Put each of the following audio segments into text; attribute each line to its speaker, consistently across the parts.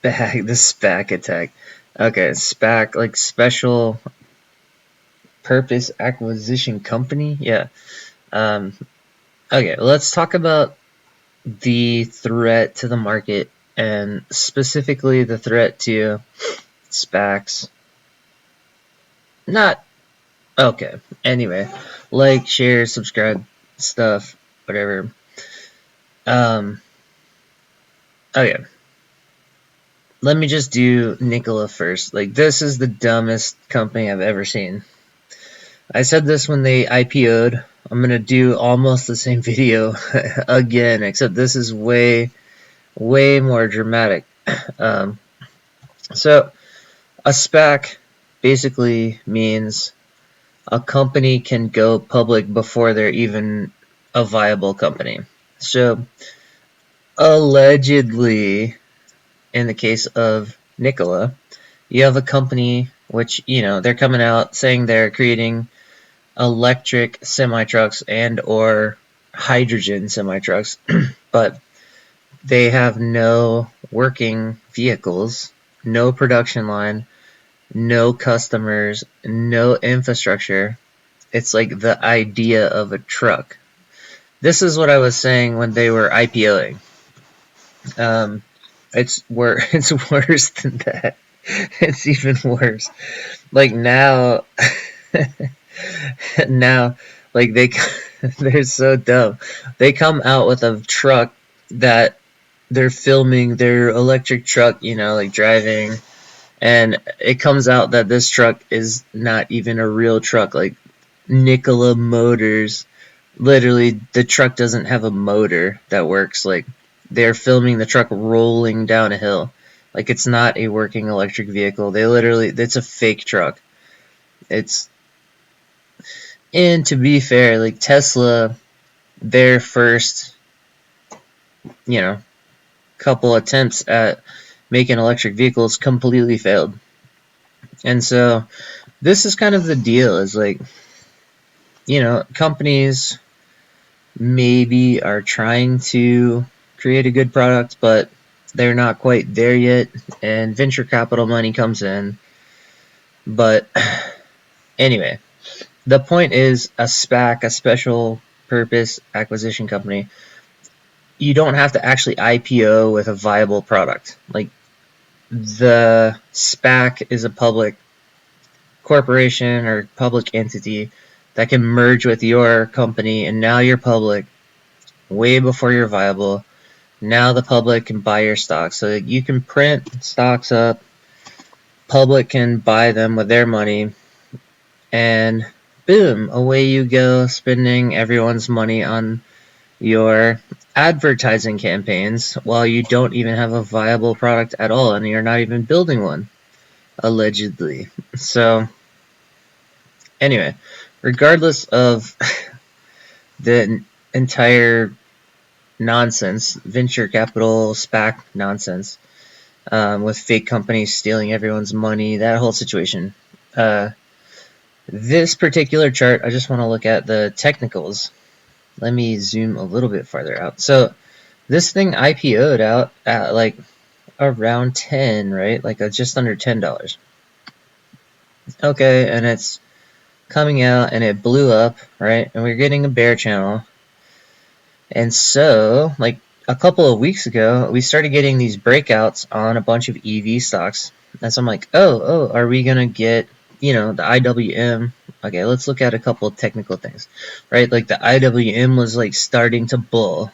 Speaker 1: the SPAC attack. Okay, SPAC, like special purpose acquisition company. Yeah. Um, okay, let's talk about the threat to the market and specifically the threat to SPACs. Not okay. Anyway, like, share, subscribe, stuff, whatever. Okay. Let me just do Nikola first. Like, this is the dumbest company I've ever seen. I said this when they IPO'd. I'm gonna do almost the same video again, except this is way more dramatic. Um, so a SPAC basically means a company can go public before they're even a viable company. So allegedly, in the case of Nikola, you have a company which, they're coming out saying they're creating electric semi-trucks and or hydrogen semi-trucks, but they have no working vehicles, no production line, no customers, no infrastructure. It's like the idea of a truck. This is what I was saying when they were IPOing. It's worse than that. It's even worse. Like now, now, like they're so dumb. They come out with a truck that they're filming their electric truck, like driving, and it comes out that this truck is not even a real truck. Like Nikola Motors, literally, the truck doesn't have a motor that works. Like they're filming the truck rolling down a hill. Like it's not a working electric vehicle. It's a fake truck. And to be fair, like Tesla, their first, couple attempts at making electric vehicles completely failed. And so this is kind of the deal, is like, companies maybe are trying to create a good product, but they're not quite there yet, and venture capital money comes in. But anyway, the point is a SPAC, a special purpose acquisition company, you don't have to actually IPO with a viable product. Like the SPAC is a public corporation or public entity that can merge with your company, and now you're public way before you're viable. Now the public can buy your stocks. So you can print stocks up, public can buy them with their money, and boom, away you go, spending everyone's money on your advertising campaigns while you don't even have a viable product at all, and you're not even building one, allegedly. So anyway, regardless of the entire nonsense, venture capital, SPAC nonsense, with fake companies stealing everyone's money, that whole situation, this particular chart, I just want to look at the technicals. Let me zoom a little bit farther out. So this thing IPO'd out at like around 10, right? Like just under $10. Okay, and it's coming out and it blew up, right? And we're getting a bear channel. And so, like a couple of weeks ago, we started getting these breakouts on a bunch of EV stocks. And so I'm like, oh, are we going to get, the IWM? Okay, let's look at a couple of technical things, right? Like the IWM was like starting to bull,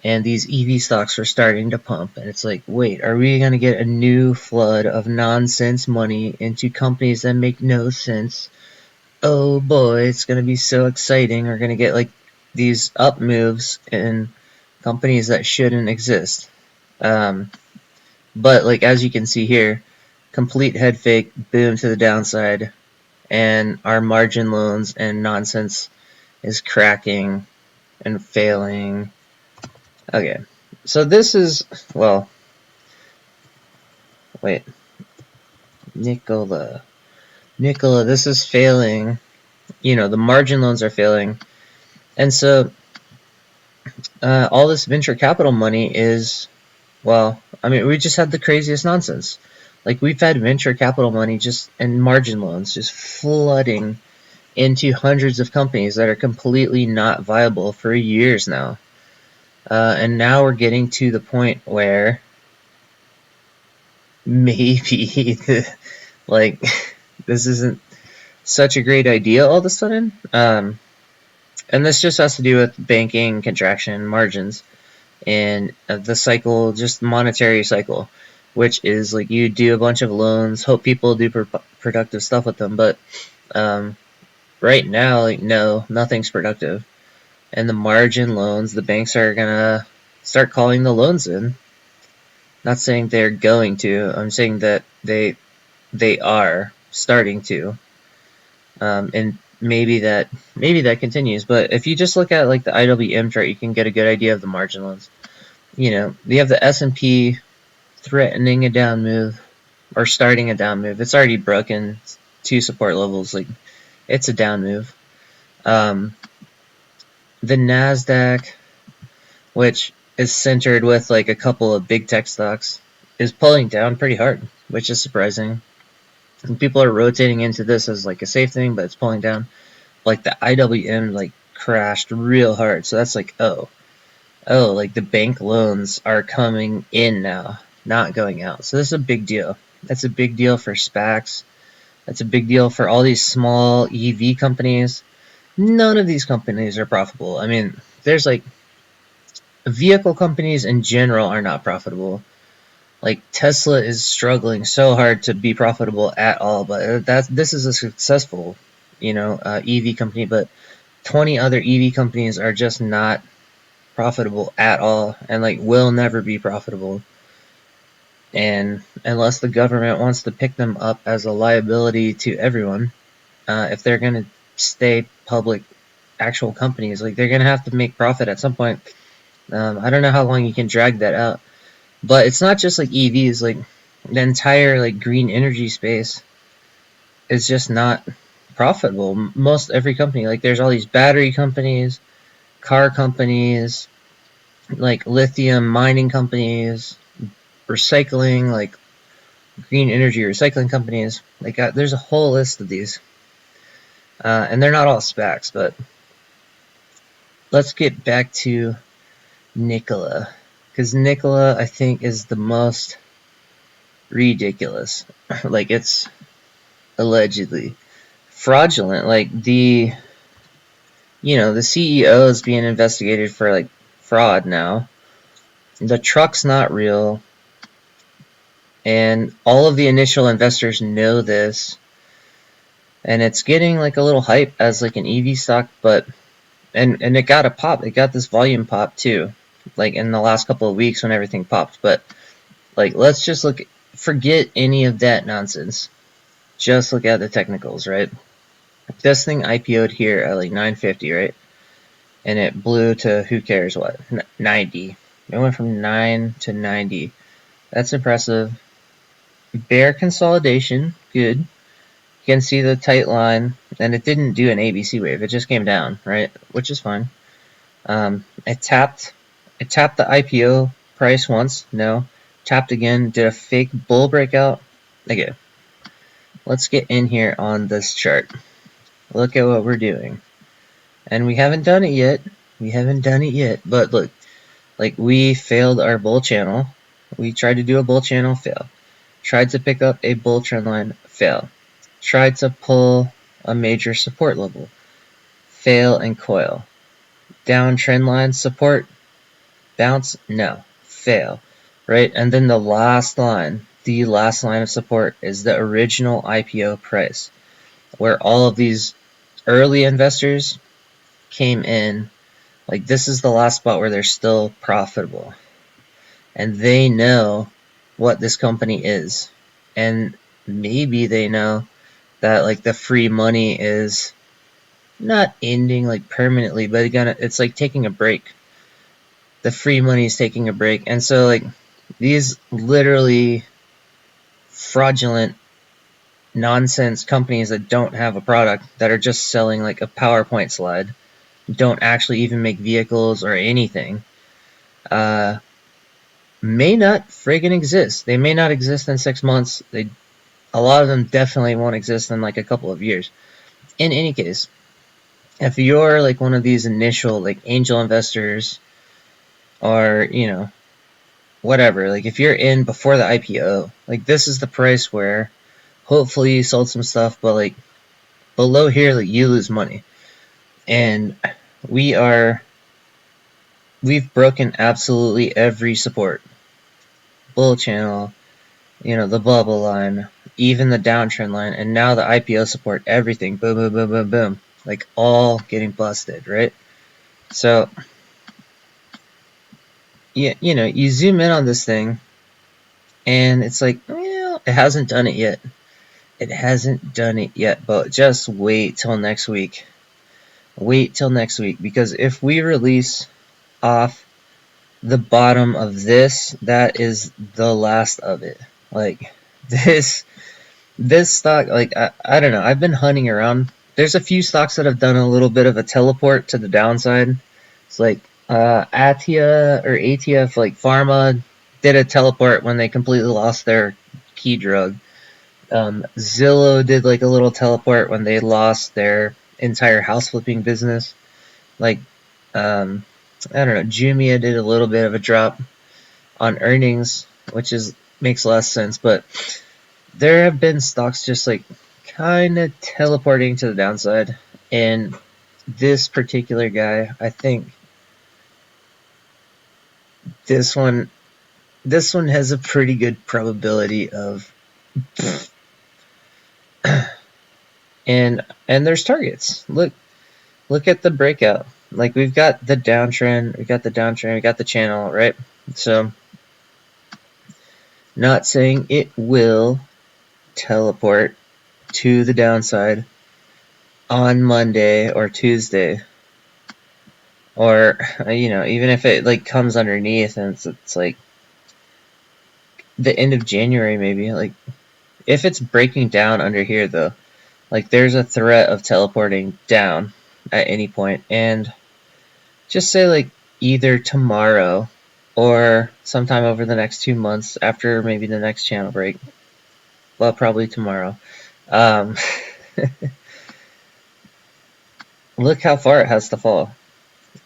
Speaker 1: and these EV stocks were starting to pump. And it's like, wait, are we going to get a new flood of nonsense money into companies that make no sense? Oh boy, it's going to be so exciting. We're going to get like these up moves in companies that shouldn't exist. But like as you can see here, complete head fake, boom to the downside, and our margin loans and nonsense is cracking and failing. Okay, so this is, well, wait, Nikola, this is failing. The margin loans are failing. And so all this venture capital money is, well, I mean, we just had the craziest nonsense. Like, we've had venture capital money just and margin loans just flooding into hundreds of companies that are completely not viable for years now. And now we're getting to the point where maybe like this isn't such a great idea all of a sudden. And this just has to do with banking, contraction, margins, and the cycle, just monetary cycle, which is like you do a bunch of loans, hope people do productive stuff with them, but right now, like, no, nothing's productive. And the margin loans, the banks are gonna start calling the loans in. Not saying they're going to. I'm saying that they are starting to. And maybe that continues. But if you just look at like the IWM chart, you can get a good idea of the margin loans. You know, you have the S&P threatening a down move or starting a down move. It's already broken 2 support levels. Like, it's a down move. The NASDAQ, which is centered with like a couple of big tech stocks, is pulling down pretty hard, which is surprising. And people are rotating into this as like a safe thing, but it's pulling down. Like the IWM like crashed real hard, so that's like like the bank loans are coming in now, not going out. So this is a big deal. That's a big deal for SPACs. That's a big deal for all these small EV companies. None of these companies are profitable. I mean, there's like vehicle companies in general are not profitable. Like Tesla is struggling so hard to be profitable at all, but this is a successful, EV company. But 20 other EV companies are just not profitable at all, and like will never be profitable. And unless the government wants to pick them up as a liability to everyone, if they're gonna stay public, actual companies, like they're gonna have to make profit at some point. I don't know how long you can drag that out. But it's not just like EVs, like the entire like green energy space is just not profitable. Most every company, like there's all these battery companies, car companies, like lithium mining companies, recycling, like green energy recycling companies. Like there's a whole list of these, and they're not all SPACs. But let's get back to Nikola, because Nikola, I think, is the most ridiculous. Like, it's allegedly fraudulent. Like, the CEO is being investigated for like fraud now. The truck's not real, and all of the initial investors know this, and it's getting like a little hype as like an EV stock. But and it got a pop. It got this volume pop too, like in the last couple of weeks when everything popped. But like, let's just forget any of that nonsense. Just look at the technicals, right? This thing IPO'd here at like 950, right? And it blew to, who cares what, 90. It went from 9 to 90. That's impressive. Bear consolidation, good. You can see the tight line, and it didn't do an ABC wave. It just came down, right? Which is fine. It tapped the IPO price once. No. Tapped again. Did a fake bull breakout. Okay. Let's get in here on this chart. Look at what we're doing. And we haven't done it yet. But look, like, we failed our bull channel. We tried to do a bull channel, fail. Tried to pick up a bull trend line, fail. Tried to pull a major support level, fail and coil. Down trend line, support, bounce, no, fail. Right? And then the last line of support is the original IPO price, where all of these early investors came in. Like, this is the last spot where they're still profitable, and they know what this company is, and maybe they know that like the free money is not ending like permanently, but it's like taking a break. The free money is taking a break, and so like these literally fraudulent nonsense companies that don't have a product, that are just selling like a PowerPoint slide, don't actually even make vehicles or anything, may not friggin' exist. They may not exist in 6 months. A lot of them definitely won't exist in like a couple of years. In any case, if you're like one of these initial like angel investors, or whatever, like if you're in before the IPO, like this is the price where hopefully you sold some stuff, but like below here, like you lose money. And we've broken absolutely every support. Bull channel, the bubble line, even the downtrend line, and now the IPO support, everything, boom, boom, boom, boom, boom, like all getting busted, right? So, yeah, you zoom in on this thing, and it's like, well, it hasn't done it yet. It hasn't done it yet, but just wait till next week. Wait till next week, because if we release off the bottom of this, that is the last of it. Like, this stock, like, I don't know. I've been hunting around. There's a few stocks that have done a little bit of a teleport to the downside. It's like ATF, like Pharma, did a teleport when they completely lost their key drug. Zillow did like a little teleport when they lost their entire house flipping business. Like, I don't know, Jumia did a little bit of a drop on earnings, which makes less sense, but there have been stocks just like kind of teleporting to the downside, and this particular guy, I think this one has a pretty good probability of and there's targets. Look at the breakout. Like, we've got the downtrend, we got the channel, right? So, not saying it will teleport to the downside on Monday or Tuesday, or even if it like comes underneath and it's like the end of January, maybe. Like, if it's breaking down under here though, like there's a threat of teleporting down at any point, and just say like either tomorrow or sometime over the next 2 months after maybe the next channel break. Well, probably tomorrow. Look how far it has to fall.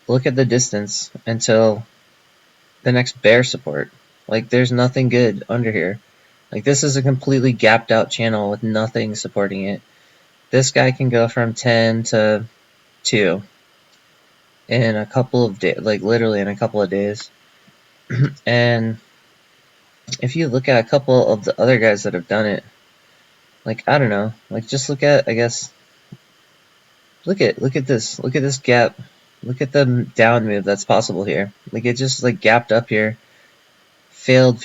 Speaker 1: Look at the distance until the next bear support. Like, there's nothing good under here. Like, this is a completely gapped out channel with nothing supporting it. This guy can go from 10 to 2 in a couple of days, like literally in a couple of days. And if you look at a couple of the other guys that have done it, like, I don't know, like just look at, I guess, look at this gap. Look at the down move that's possible here. Like, it just like gapped up here. Failed.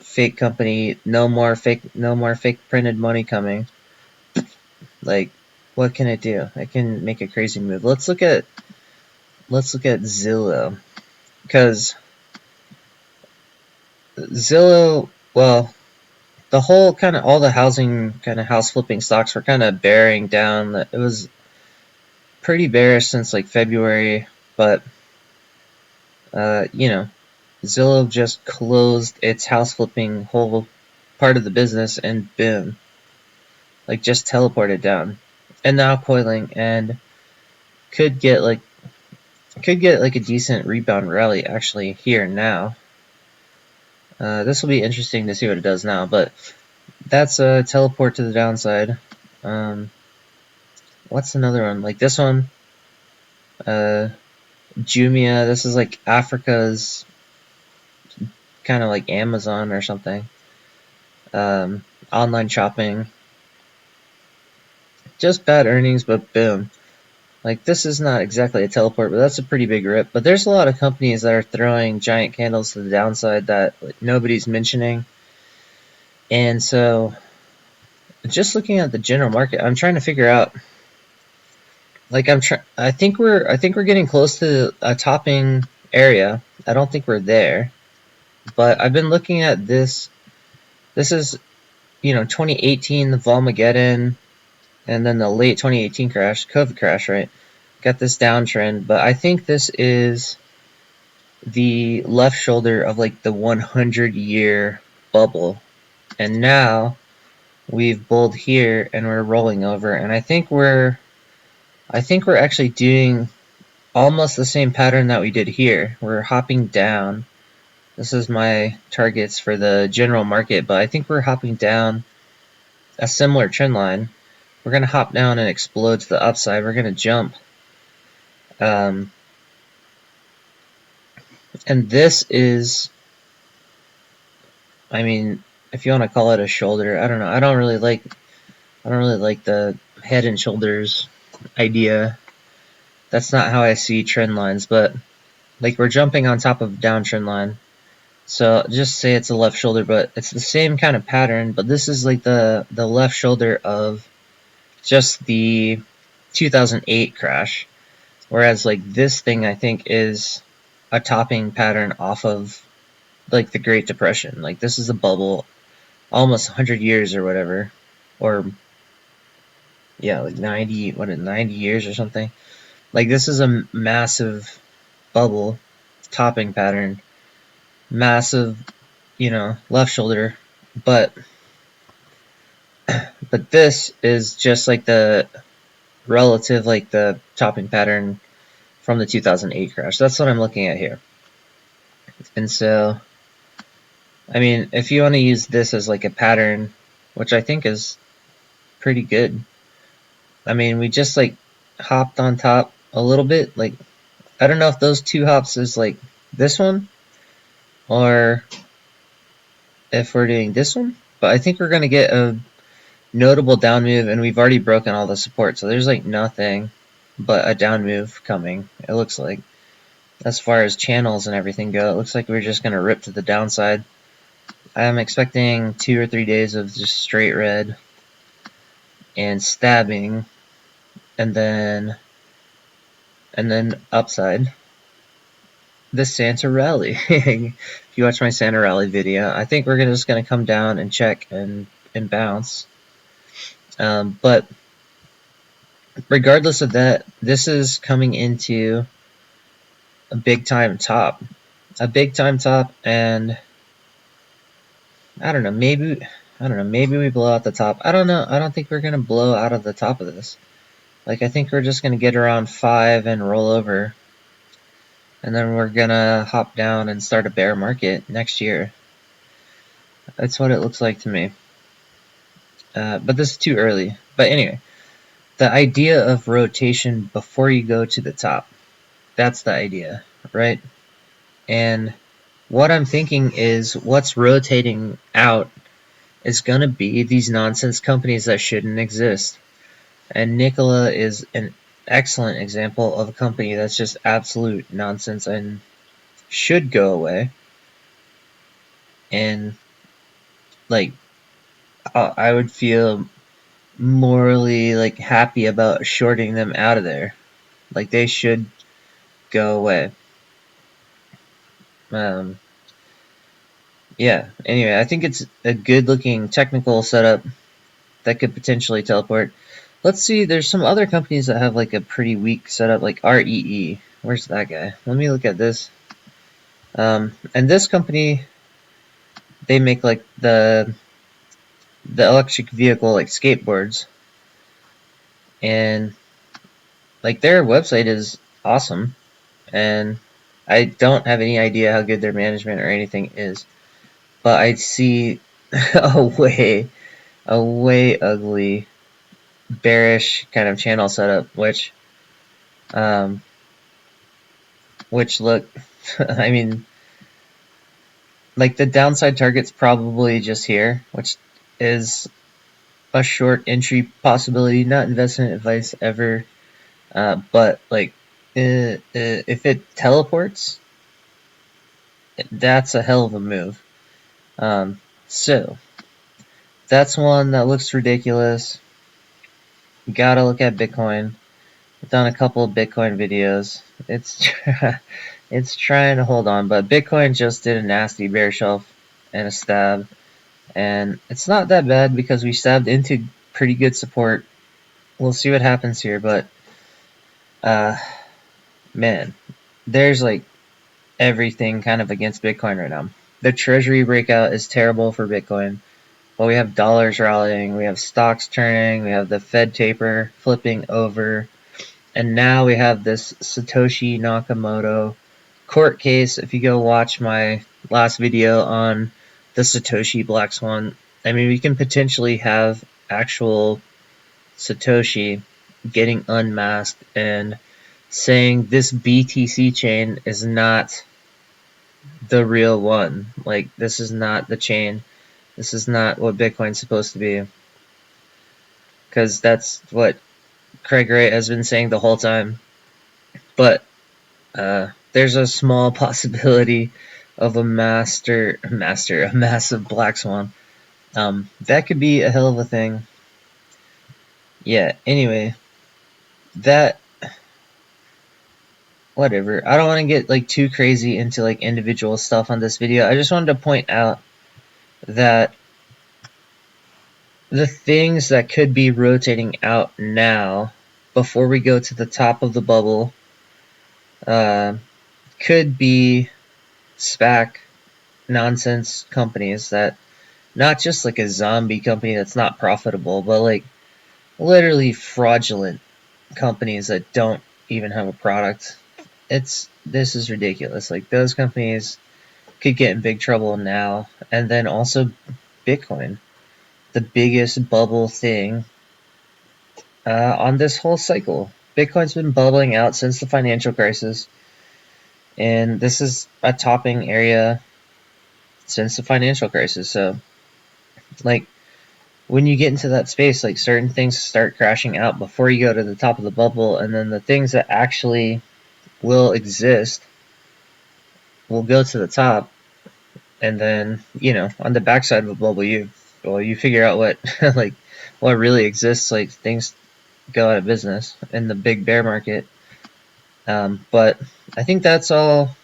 Speaker 1: Fake company, no more fake printed money coming. Like, what can it do? It can make a crazy move. Let's look at Zillow, because Zillow, well, the whole kind of all the housing kind of house flipping stocks were kind of bearing down. It was pretty bearish since like February, but Zillow just closed its house flipping whole part of the business, and boom, like just teleported down, and now coiling, and could get like a decent rebound rally actually here now. This will be interesting to see what it does now, but that's a teleport to the downside. What's another one? Like this one, Jumia. This is like Africa's kind of like Amazon or something. Online shopping. Just bad earnings, but boom. Like, this is not exactly a teleport, but that's a pretty big rip. But there's a lot of companies that are throwing giant candles to the downside that like, nobody's mentioning. And so, just looking at the general market, I'm trying to figure out. Like, I think we're getting close to a topping area. I don't think we're there, but I've been looking at this. This is, 2018, the Volmageddon, and then the late 2018 crash, COVID crash, right? Got this downtrend, but I think this is the left shoulder of like the 100-year bubble, and now we've bulled here and we're rolling over, and I think we're actually doing almost the same pattern that we did here. We're hopping down. This is my targets for the general market, but I think we're hopping down a similar trend line. We're going to hop down and explode to the upside. We're going to jump. And this is, I mean, if you want to call it a shoulder, I don't know. I don't really like the head and shoulders idea. That's not how I see trend lines, but like we're jumping on top of a downtrend line. So just say it's a left shoulder, but it's the same kind of pattern, but this is like the left shoulder of just the 2008 crash. Whereas like this thing I think is a topping pattern off of like the Great Depression. Like this is a bubble almost 100 years or whatever. Or yeah, like 90 years or something. Like this is a massive bubble topping pattern. Massive, left shoulder, but this is just like the relative, like the topping pattern from the 2008 crash. That's what I'm looking at here. And so, I mean, if you want to use this as like a pattern, which I think is pretty good. I mean, we just like hopped on top a little bit. Like, I don't know if those two hops is like this one or if we're doing this one, but I think we're going to get a notable down move, and we've already broken all the support, so there's like nothing but a down move coming, it looks like. As far as channels and everything go, it looks like we're just going to rip to the downside. I'm expecting 2 or 3 days of just straight red and stabbing, and then upside. The Santa rally. If you watch my Santa rally video, I think we're just going to come down and check and bounce. But regardless of that, this is coming into a big time top. And I don't know, maybe we blow out the top. I don't know. I don't think we're going to blow out of the top of this. Like, I think we're just going to get around 5 and roll over. And then we're going to hop down and start a bear market next year. That's what it looks like to me. But this is too early. But anyway, the idea of rotation before you go to the top. That's the idea, right? And what I'm thinking is what's rotating out is going to be these nonsense companies that shouldn't exist. And Nikola is an excellent example of a company that's just absolute nonsense and should go away. And like, I would feel morally like happy about shorting them out of there. Like, they should go away. Yeah, anyway, I think it's a good looking technical setup that could potentially teleport. Let's see, there's some other companies that have like a pretty weak setup, like REE. Where's that guy? Let me look at this. And this company, they make like the electric vehicle, like skateboards. And like their website is awesome. And I don't have any idea how good their management or anything is. But I see a way ugly, bearish kind of channel setup, which look, I mean, like the downside target's probably just here, which is a short entry possibility, not investment advice ever, but like if it teleports, that's a hell of a move. So that's one that looks ridiculous. You gotta look at Bitcoin. I've done a couple of Bitcoin videos. It's trying to hold on, but Bitcoin just did a nasty bear shelf and a stab, and it's not that bad because we stabbed into pretty good support. We'll see what happens here, but man, there's like everything kind of against Bitcoin right now. The treasury breakout is terrible for Bitcoin. Well, we have dollars rallying, we have stocks turning, we have the Fed taper flipping over, and now we have this Satoshi Nakamoto court case. If you go watch my last video on the Satoshi Black Swan, I mean, we can potentially have actual Satoshi getting unmasked and saying this BTC chain is not the real one. Like, this is not the chain. This is not what Bitcoin's supposed to be. Because that's what Craig Wright has been saying the whole time. But there's a small possibility of a massive Black Swan. That could be a hell of a thing. Yeah, anyway, that, whatever. I don't want to get like too crazy into like individual stuff on this video. I just wanted to point out that the things that could be rotating out now before we go to the top of the bubble could be SPAC nonsense companies that, not just like a zombie company that's not profitable, but like literally fraudulent companies that don't even have a product. This is ridiculous. Like, those companies could get in big trouble now. And then also Bitcoin, the biggest bubble thing on this whole cycle. Bitcoin's been bubbling out since the financial crisis, and this is a topping area since the financial crisis. So, like, when you get into that space, like, certain things start crashing out before you go to the top of the bubble, and then the things that actually will exist will go to the top, and then, you know, on the backside of the bubble, you figure out what like what really exists. Like, things go out of business in the big bear market. But I think that's all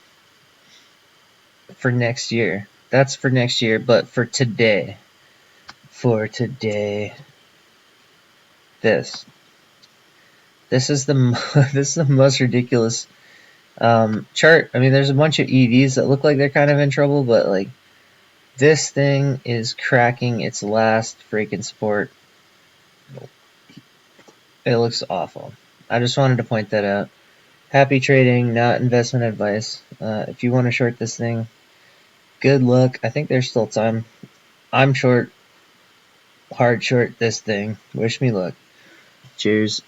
Speaker 1: for next year. That's for next year. But for today, this is the this is the most ridiculous chart. I mean, there's a bunch of EVs that look like they're kind of in trouble, but like, this thing is cracking its last freaking support. It looks awful. I just wanted to point that out. Happy trading, not investment advice. If you want to short this thing, good luck. I think there's still time. I'm hard short this thing. Wish me luck. Cheers.